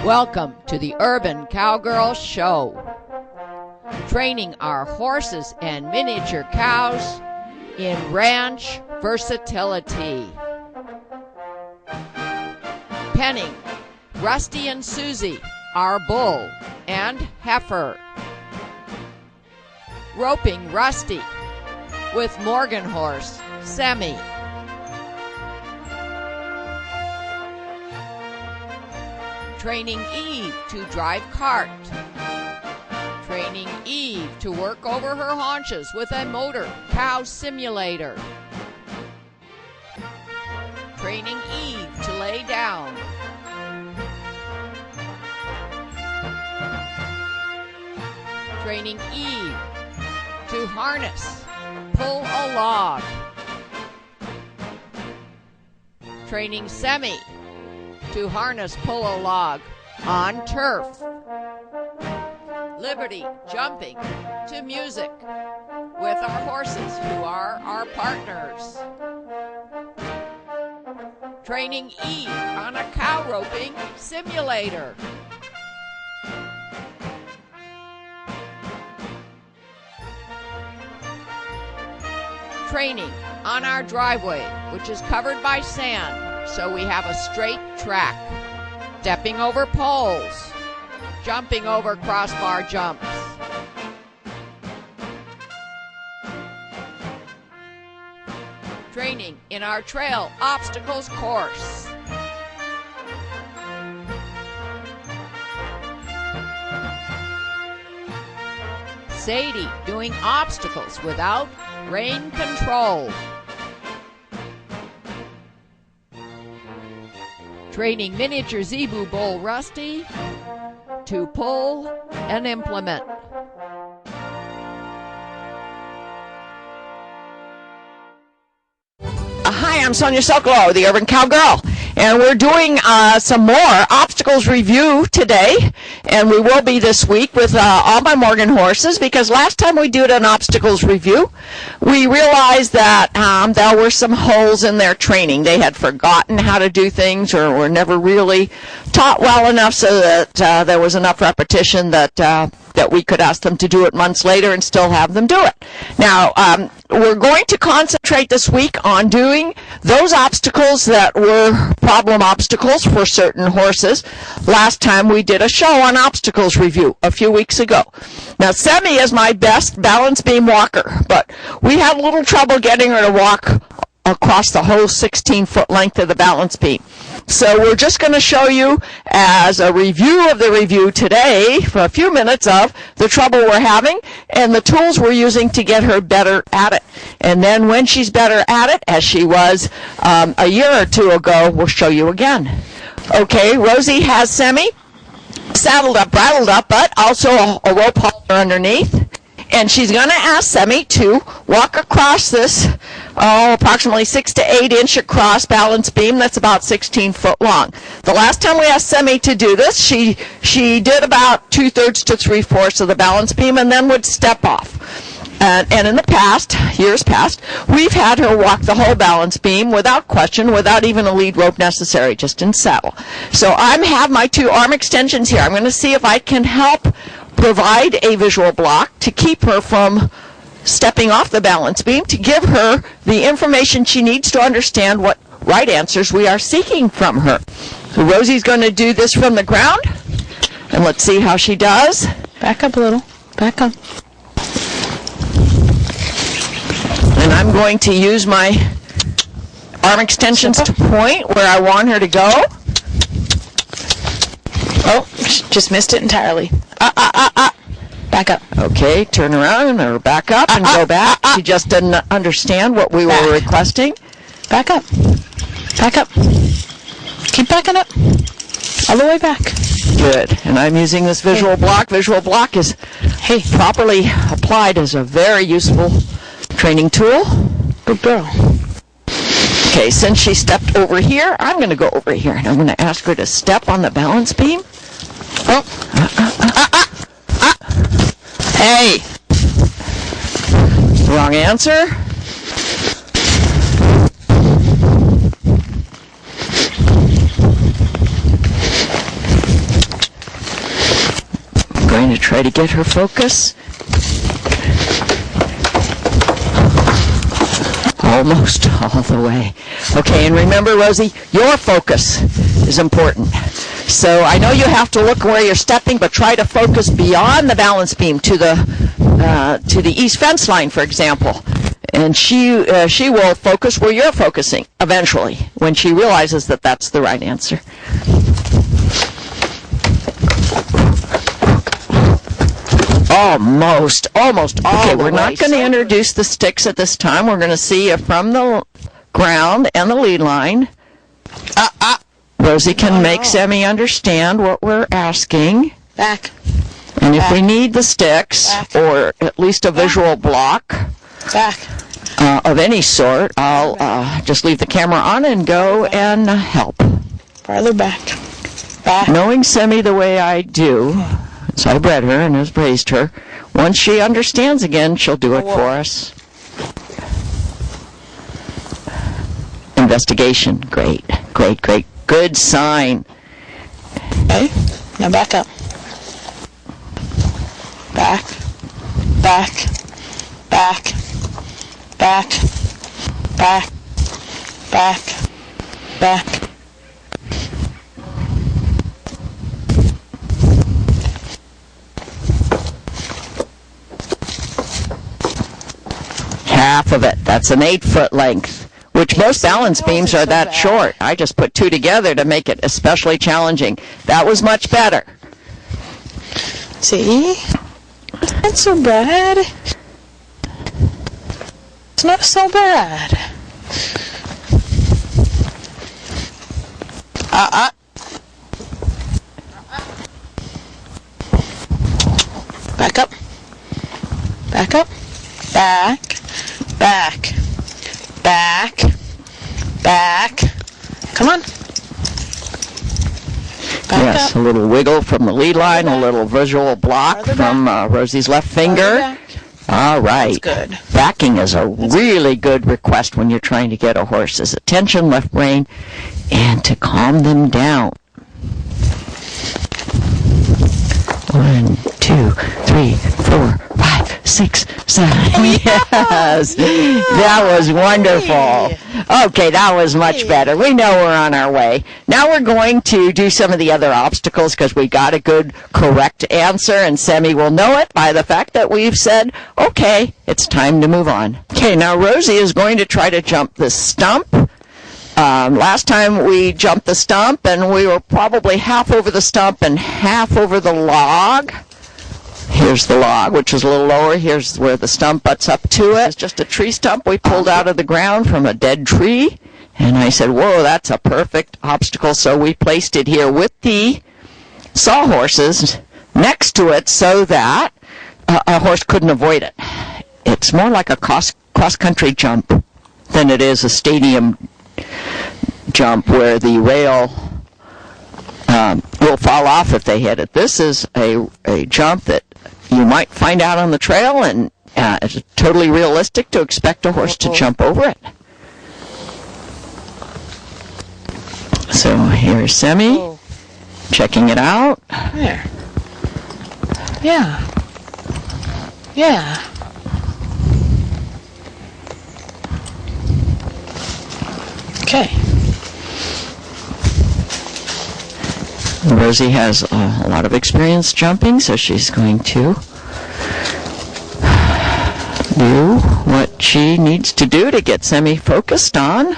Welcome to the Urban Cowgirl Show, training our horses and miniature cows in ranch versatility. Penning Rusty and Susie, our bull and heifer. Roping Rusty with Morgan horse, Semi. Training Eve to drive cart. Training Eve to work over her haunches with a motor cow simulator. Training Eve to lay down. Training Eve to harness, pull a log. Training Semi to harness, pull a log on turf. Liberty jumping to music with our horses who are our partners. Training Eve on a cow roping simulator. Training on our driveway, which is covered by sand, so we have a straight track. Stepping over poles, jumping over crossbar jumps. Training in our trail obstacles course. Sadie doing obstacles without rein control. Training miniature zebu bull Rusty to pull an implement. Hi, I'm Sonia Sokolow, the Urban Cowgirl, and we're doing some more obstacles review today, and we will be this week with all my Morgan horses, because last time we did an obstacles review, we realized that there were some holes in their training. They had forgotten how to do things or were never really taught well enough so that there was enough repetition that we could ask them to do it months later and still have them do it. Now, we're going to concentrate this week on doing those obstacles that were problem obstacles for certain horses. Last time we did a show on obstacles review a few weeks ago. Now, Semi is my best balance beam walker, but we had a little trouble getting her to walk across the whole 16-foot length of the balance beam. So we're just going to show you as a review of the review today for a few minutes of the trouble we're having and the tools we're using to get her better at it. And then when she's better at it, as she was a year or two ago, we'll show you again. Okay, Rosie has Semi saddled up, bridled up, but also a rope halter underneath. And she's going to ask Semi to walk across this approximately 6 to 8 inch across balance beam that's about 16 foot long. The last time we asked Semi to do this, she did about 2/3 to 3/4 of the balance beam and then would step off. And in the past, years past, we've had her walk the whole balance beam without question, without even a lead rope necessary, just in saddle. So I have my 2 arm extensions here. I'm going to see if I can help provide a visual block to keep her from stepping off the balance beam, to give her the information she needs to understand what right answers we are seeking from her. So Rosie's going to do this from the ground, and let's see how she does. Back up a little. Back up. And I'm going to use my arm extensions to point where I want her to go. Oh, just missed it entirely. Back up. Okay, turn around or back up and go back. She just didn't understand what we were requesting. Back up. Back up. Keep backing up. All the way back. Good. And I'm using this visual block. Visual block is properly applied as a very useful training tool. Good girl. Okay, since she stepped over here, I'm going to go over here, and I'm going to ask her to step on the balance beam. Oh. Hey! Wrong answer. going to try to get her focus. Almost all the way. Okay, and remember, Rosie, your focus is important. So I know you have to look where you're stepping, but try to focus beyond the balance beam to the east fence line, for example. And she will focus where you're focusing eventually when she realizes that that's the right answer. Almost all okay, we're not going to introduce the sticks at this time. We're going to see if from the ground and the lead line, Rosie can make Sammy understand what we're asking. Back. And if we need the sticks, or at least a visual block of any sort, I'll just leave the camera on and go and help. Farther back. Knowing Sammy the way I do, so I bred her and has raised her, once she understands again, she'll do it for us. Investigation. Great. Good sign. Okay, now back up. Back. Half of it. That's an 8-foot length, which most balance beams are that short. I just put two together to make it especially challenging. That was much better. See? It's not so bad. It's not so bad. Back up. Back. Come on. Yes, a little wiggle from the lead line, a little visual block from Rosie's left finger. All right. That's good. Backing is a really good request when you're trying to get a horse's attention, left rein, and to calm them down. 1, 2, 3, 4, 5, 6, 7. Yes, that was wonderful. Okay, that was much better. We know we're on our way. Now we're going to do some of the other obstacles because we got a good, correct answer, and Sammy will know it by the fact that we've said, okay, it's time to move on. Okay, now Rosie is going to try to jump this stump. Last time we jumped the stump, and we were probably half over the stump and half over the log. Here's the log, which is a little lower. Here's where the stump butts up to it. It's just a tree stump we pulled out of the ground from a dead tree. And I said, whoa, that's a perfect obstacle. So we placed it here with the sawhorses next to it so that a horse couldn't avoid it. It's more like a cross-country jump than it is a stadium jump where the rail will fall off if they hit it. This is a jump that you might find out on the trail, and it's totally realistic to expect a horse to jump over it. So here's Semi checking it out. There. Yeah. Okay. Rosie has a lot of experience jumping, so she's going to do what she needs to do to get semi-focused on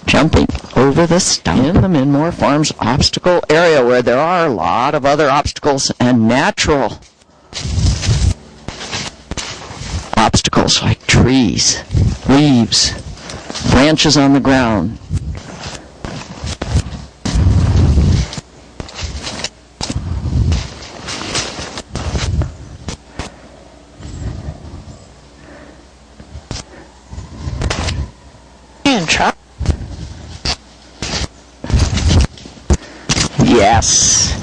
jumping over the stump in the Minmore Farms obstacle area, where there are a lot of other obstacles and natural obstacles like trees, leaves, branches on the ground. And try. Yes.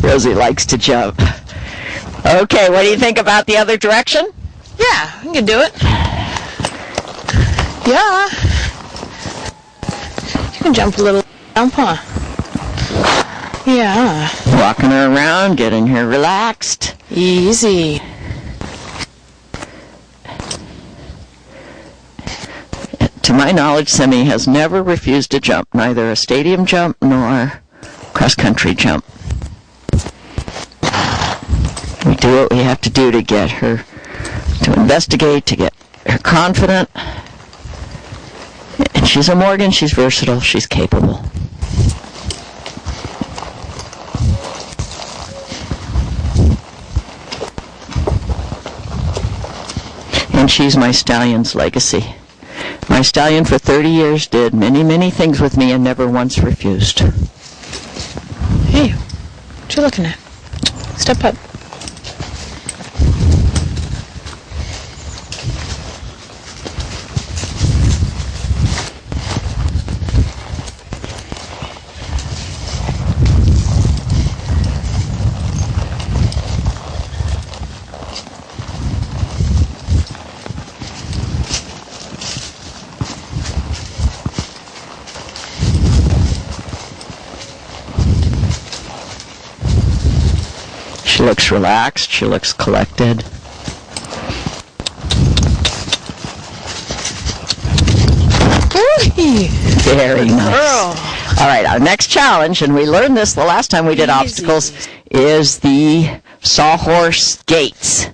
Rosie likes to jump. Okay, what do you think about the other direction? Yeah, you can do it. Yeah. You can jump a little jump, huh? Yeah. Walk Walking her around, getting her relaxed. Easy. To my knowledge, Semi has never refused to jump, neither a stadium jump nor cross-country jump. We do what we have to do to get her to investigate, to get her confident. And she's a Morgan, she's versatile, she's capable. And she's my stallion's legacy. My stallion for 30 years did many, many things with me and never once refused. Hey, what you looking at? Step up. She looks relaxed. She looks collected. Very nice. Girl. All right, our next challenge, and we learned this the last time we did obstacles, is the sawhorse gates.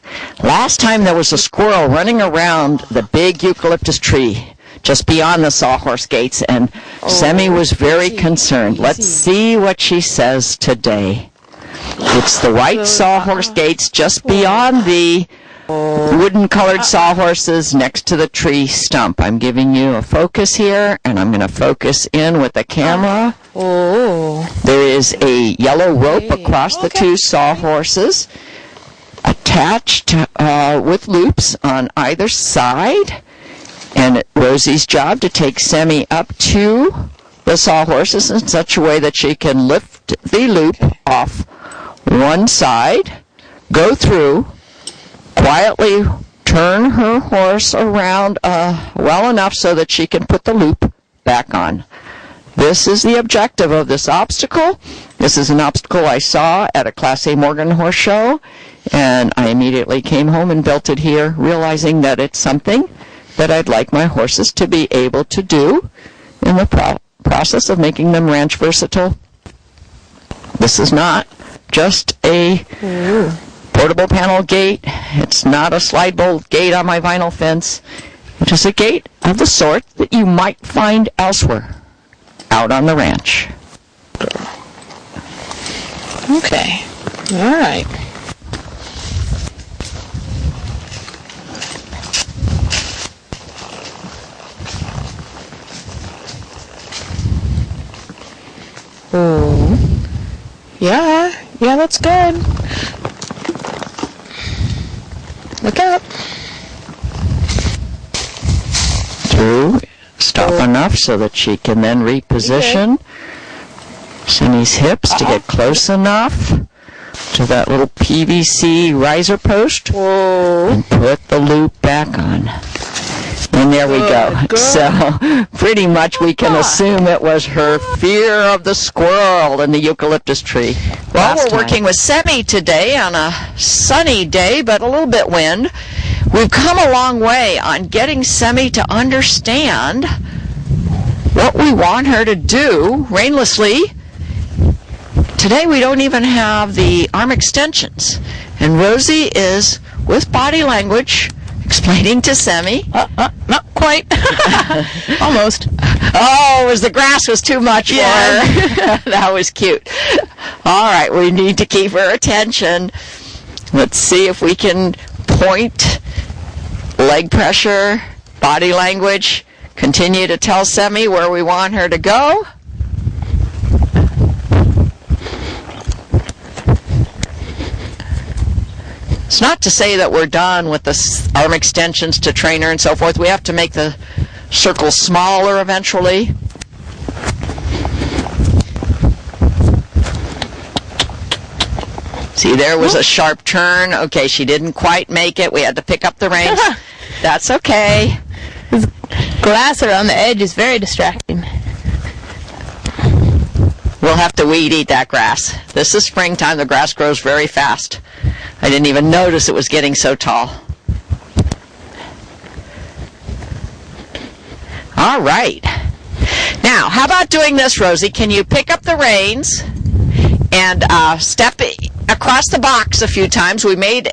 Last time there was a squirrel running around the big eucalyptus tree just beyond the sawhorse gates, and Semi was very concerned. Let's see what she says today. It's the white sawhorse gates just beyond the wooden-colored sawhorses next to the tree stump. I'm giving you a focus here, and I'm going to focus in with the camera. There is a yellow rope across the two sawhorses attached with loops on either side, and it's Rosie's job to take Semi up to the sawhorses in such a way that she can lift the loop off one side, go through, quietly turn her horse around well enough so that she can put the loop back on. This is the objective of this obstacle. This is an obstacle I saw at a Class A Morgan horse show, and I immediately came home and built it here, realizing that it's something that I'd like my horses to be able to do in the process of making them ranch versatile. This is not just a portable panel gate. It's not a slide bolt gate on my vinyl fence. It is a gate of the sort that you might find elsewhere out on the ranch. Okay. All right. Yeah, that's good. Look up. Through, stop enough so that she can then reposition Semi's hips to get close enough to that little PVC riser post and put the loop back on. And there we go. So pretty much we can assume it was her fear of the squirrel in the eucalyptus tree. Well, we're working with Semi today on a sunny day, but a little bit wind. We've come a long way on getting Semi to understand what we want her to do rainlessly. Today we don't even have the arm extensions. And Rosie is, with body language, explaining to Semi. Not quite. Almost. Oh, the grass was too much for her. That was cute. All right, we need to keep her attention. Let's see if we can point, leg pressure, body language, continue to tell Semi where we want her to go. It's not to say that we're done with the arm extensions to trainer and so forth. We have to make the circle smaller eventually. See, there was a sharp turn. Okay, she didn't quite make it. We had to pick up the reins. That's okay. This glass around the edge is very distracting. We'll have to weed eat that grass. This is springtime. The grass grows very fast. I didn't even notice it was getting so tall. All right. Now, how about doing this, Rosie? Can you pick up the reins and step across the box a few times? We made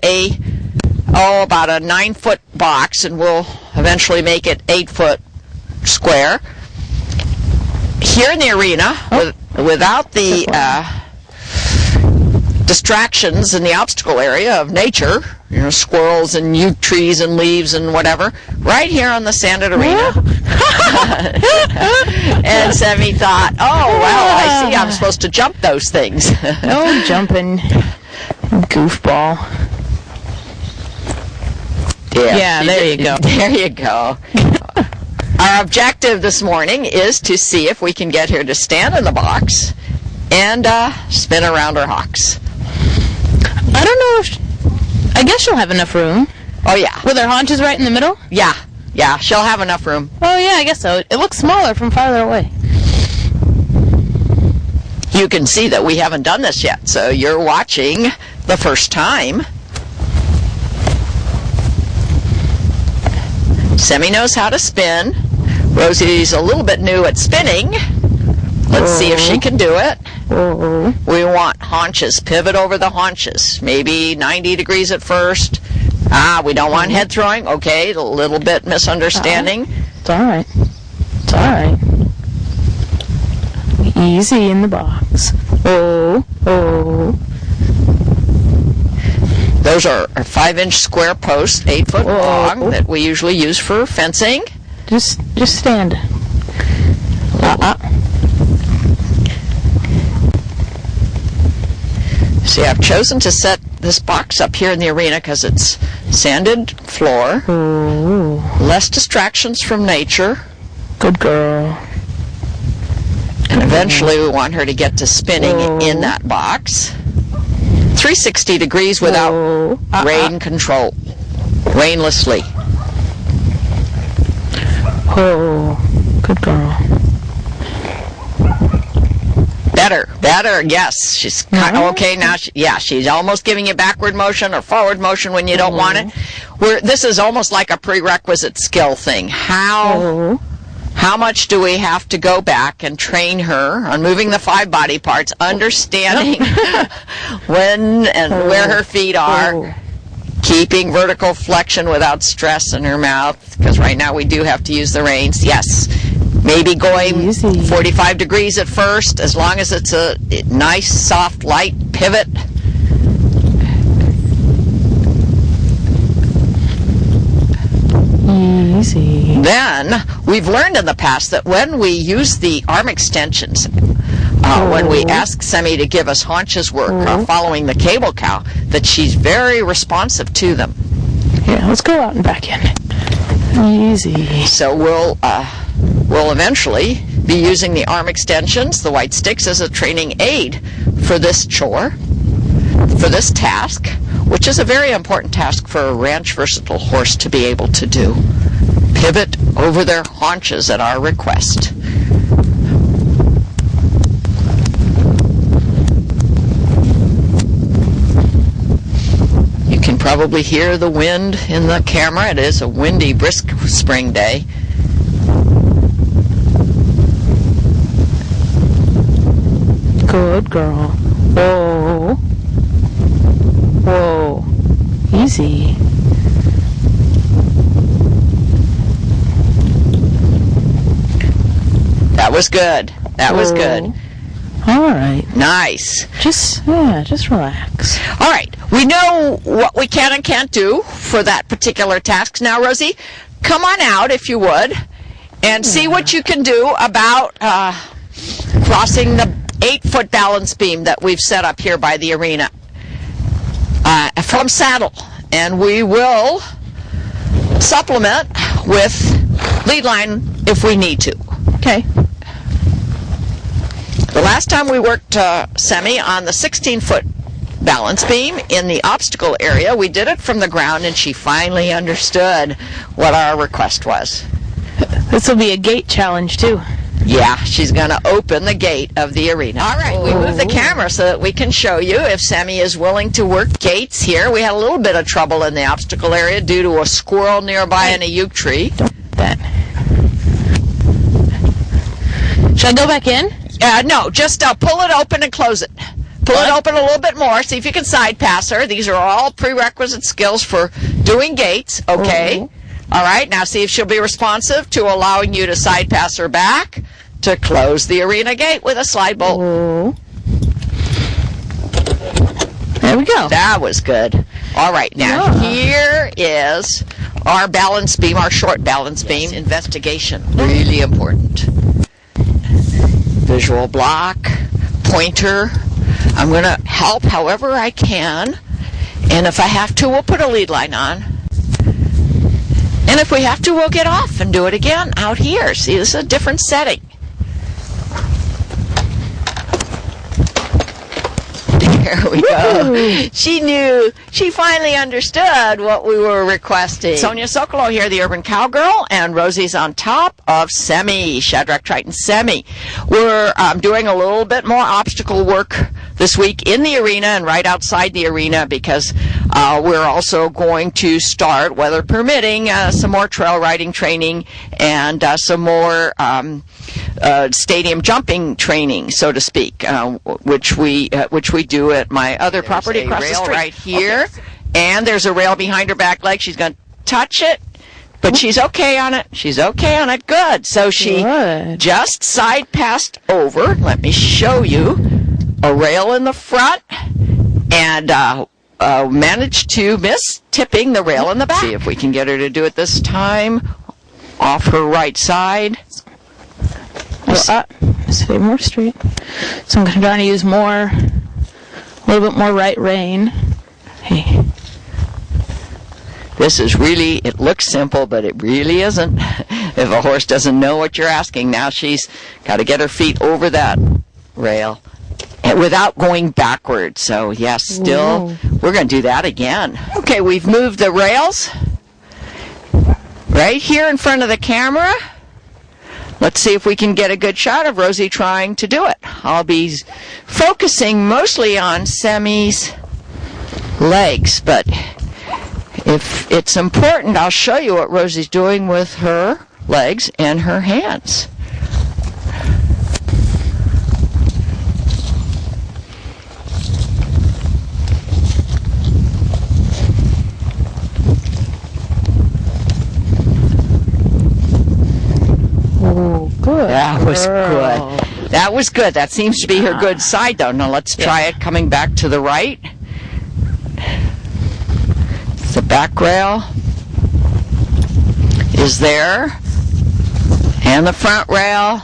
about a 9-foot box, and we'll eventually make it 8-foot square. Here in the arena, without the distractions in the obstacle area of nature, squirrels and yew trees and leaves and whatever, right here on the sanded arena. And Sammy thought, oh, well, I see I'm supposed to jump those things. No jumping, goofball. Yeah, there you go. There you go. Our objective this morning is to see if we can get her to stand in the box and spin around her hocks. I don't know if... I guess she'll have enough room. Oh, yeah. With her haunches right in the middle? Yeah, she'll have enough room. Oh, yeah, I guess so. It looks smaller from farther away. You can see that we haven't done this yet, so you're watching the first time. Semi knows how to spin. Rosie's a little bit new at spinning. Let's see if she can do it. We want haunches. Pivot over the haunches. Maybe 90 degrees at first. We don't want head throwing. Okay, a little bit misunderstanding. It's all right. It's all right. Easy in the box. Those are 5-inch square posts, 8-foot long, that we usually use for fencing. Just stand. See, I've chosen to set this box up here in the arena because it's sanded floor, less distractions from nature. Good girl. And eventually we want her to get to spinning in that box. 360 degrees without rein control. Rainlessly. Good girl. Better, yes. She's kind of okay now. She's almost giving you backward motion or forward motion when you don't want it. This is almost like a prerequisite skill thing. How much do we have to go back and train her on moving the 5 body parts, understanding when and where her feet are, keeping vertical flexion without stress in her mouth, because right now we do have to use the reins. Yes. Maybe going 45 degrees at first, as long as it's a nice, soft, light pivot. Easy. Then, we've learned in the past that when we use the arm extensions, when we ask Semi to give us haunches work following the cable cow, that she's very responsive to them. Yeah, let's go out and back in. Easy. So we'll eventually be using the arm extensions, the white sticks, as a training aid for this chore, for this task, which is a very important task for a ranch versatile horse to be able to do. Pivot over their haunches at our request. You can probably hear the wind in the camera. It is a windy, brisk spring day. Good girl. Whoa. Easy. That was good. That was good. All right. Nice. Just relax. All right. We know what we can and can't do for that particular task. Now, Rosie, come on out, if you would, and see what you can do about crossing the 8-foot balance beam that we've set up here by the arena from saddle. And we will supplement with lead line if we need to. Okay. The last time we worked Semi on the 16-foot balance beam in the obstacle area, we did it from the ground, and she finally understood what our request was. This will be a gait challenge, too. Yeah, she's going to open the gate of the arena. All right, we move the camera so that we can show you if Sammy is willing to work gates here. We had a little bit of trouble in the obstacle area due to a squirrel nearby in a yew tree. That. Should I go back in? No, just pull it open and close it. Pull it open a little bit more. See if you can side pass her. These are all prerequisite skills for doing gates. Okay. All right. Now see if she'll be responsive to allowing you to side pass her back to close the arena gate with a slide bolt. There we go. That was good. All right. Now here is our balance beam, our short balance beam investigation. Really important. Visual block, pointer. I'm going to help however I can, and if I have to, we'll put a lead line on. And if we have to, we'll get off and do it again out here. See, this is a different setting. There we go. She knew. She finally understood what we were requesting. Sonia Sokolow here, the Urban Cowgirl, and Rosie's on top of Semi, Shadrach Triton Semi. We're doing a little bit more obstacle work this week in the arena and right outside the arena because we're also going to start, weather permitting, some more trail riding training and some more stadium jumping training, so to speak, which we do at my other property across the street. Right here, and there's a rail behind her back leg. She's going to touch it, but she's okay on it. She's okay on it. Good. So she just side passed over. Let me show you a rail in the front, and managed to miss tipping the rail in the back. See if we can get her to do it this time. Off her right side. Stay more straight. So I'm trying to use a little bit more right rein. Hey. This is really, it looks simple, but it really isn't. If a horse doesn't know what you're asking, now she's got to get her feet over that rail without going backwards. So yes, still, we're going to do that again. Okay, we've moved the rails right here in front of the camera. Let's see if we can get a good shot of Rosie trying to do it. I'll be focusing mostly on Semi's legs, but if it's important, I'll show you what Rosie's doing with her legs and her hands. Good. That was good. That was good. That seems to be her good side, though. Now let's try it coming back to the right. The back rail is there, and the front rail.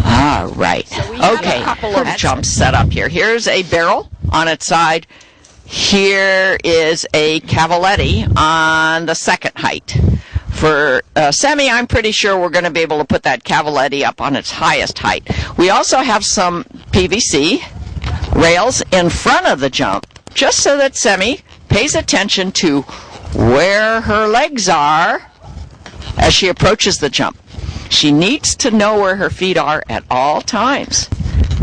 All right. So okay. A couple of jumps set up here. Here's a barrel on its side. Here is a cavaletti on the second height. For Semi, I'm pretty sure we're going to be able to put that cavaletti up on its highest height. We also have some PVC rails in front of the jump, just so that Semi pays attention to where her legs are as she approaches the jump. She needs to know where her feet are at all times.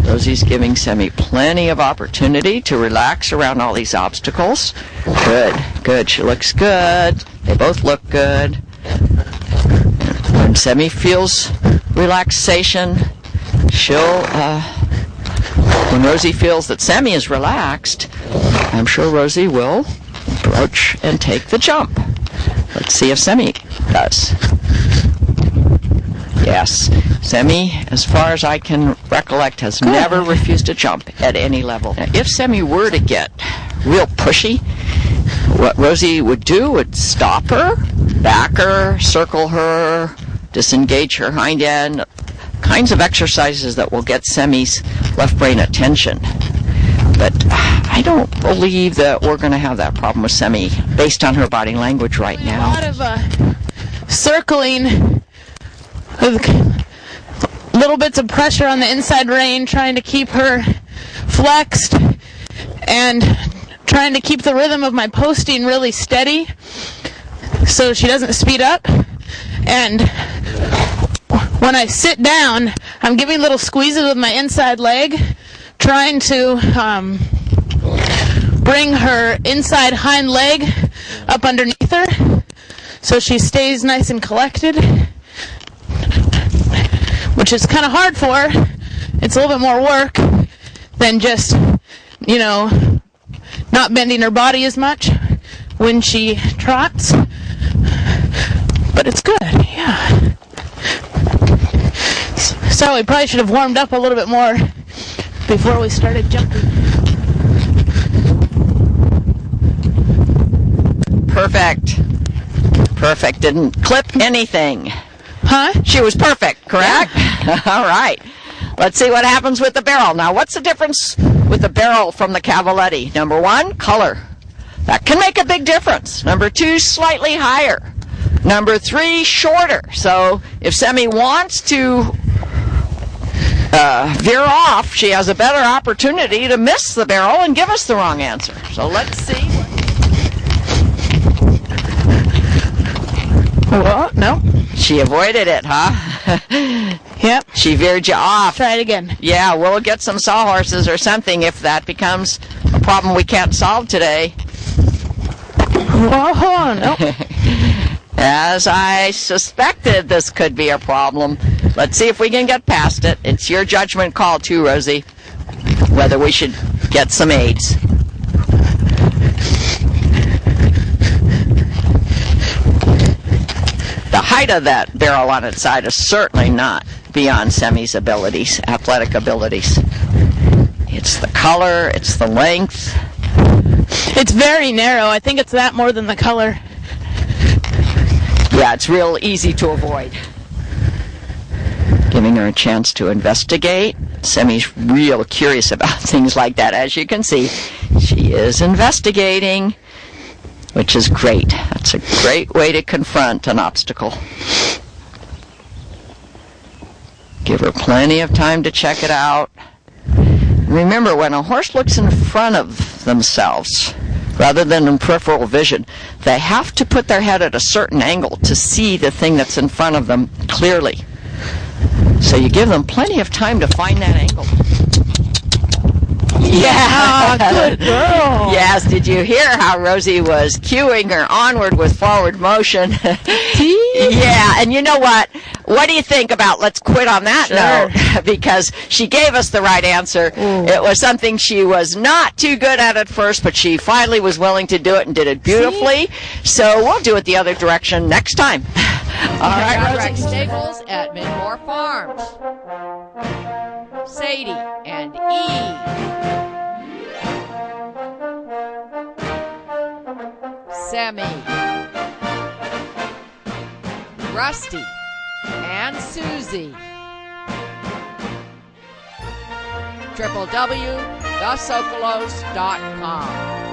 Rosie's giving Semi plenty of opportunity to relax around all these obstacles. Good, good. She looks good. They both look good. When Semi feels relaxation, when Rosie feels that Semi is relaxed, I'm sure Rosie will approach and take the jump. Let's see if Semi does. Yes, Semi, as far as I can recollect, has never refused to jump at any level. Now, if Semi were to get real pushy, what Rosie would do would stop her, back her, circle her, disengage her hind end, kinds of exercises that will get Semi's left brain attention. But I don't believe that we're going to have that problem with Semi based on her body language right now. A lot of circling, little bits of pressure on the inside rein, trying to keep her flexed and trying to keep the rhythm of my posting really steady. so she doesn't speed up. And when I sit down, I'm giving little squeezes with my inside leg, trying to bring her inside hind leg up underneath her so she stays nice and collected, which is kind of hard for her. It's a little bit more work than just, not bending her body as much when she trots. But it's good, yeah. So we probably should have warmed up a little bit more before we started jumping. Perfect. Didn't clip anything. Huh? She was perfect, correct? Yeah. All right. Let's see what happens with the barrel. Now, what's the difference with the barrel from the Cavaletti? Number 1, color. That can make a big difference. Number 2, slightly higher. Number 3, shorter. So if Semi wants to veer off, she has a better opportunity to miss the barrel and give us the wrong answer. So let's see. Well, no. She avoided it, huh? Yep. She veered you off. Try it again. Yeah, we'll get some sawhorses or something if that becomes a problem we can't solve today. Oh, no. As I suspected, this could be a problem. Let's see if we can get past it. It's your judgment call, too, Rosie, whether we should get some aids. The height of that barrel on its side is certainly not beyond Semi's abilities, athletic abilities. It's the color, it's the length. It's very narrow. I think it's that more than the color. Yeah, it's real easy to avoid. Giving her a chance to investigate. Semi's real curious about things like that. As you can see, she is investigating, which is great. That's a great way to confront an obstacle. Give her plenty of time to check it out. Remember, when a horse looks in front of themselves, rather than in peripheral vision, they have to put their head at a certain angle to see the thing that's in front of them clearly. So you give them plenty of time to find that angle. Yeah, good girl. Yes, did you hear how Rosie was cueing her onward with forward motion? Yeah, and you know what? What do you think about let's quit on that note? Because she gave us the right answer. Ooh. It was something she was not too good at first, but she finally was willing to do it and did it beautifully. So we'll do it the other direction next time. All right, Rex Staples at Midmore Farms. Sadie and Eve. Sammy. Rusty and Susie. www.thesocolos.com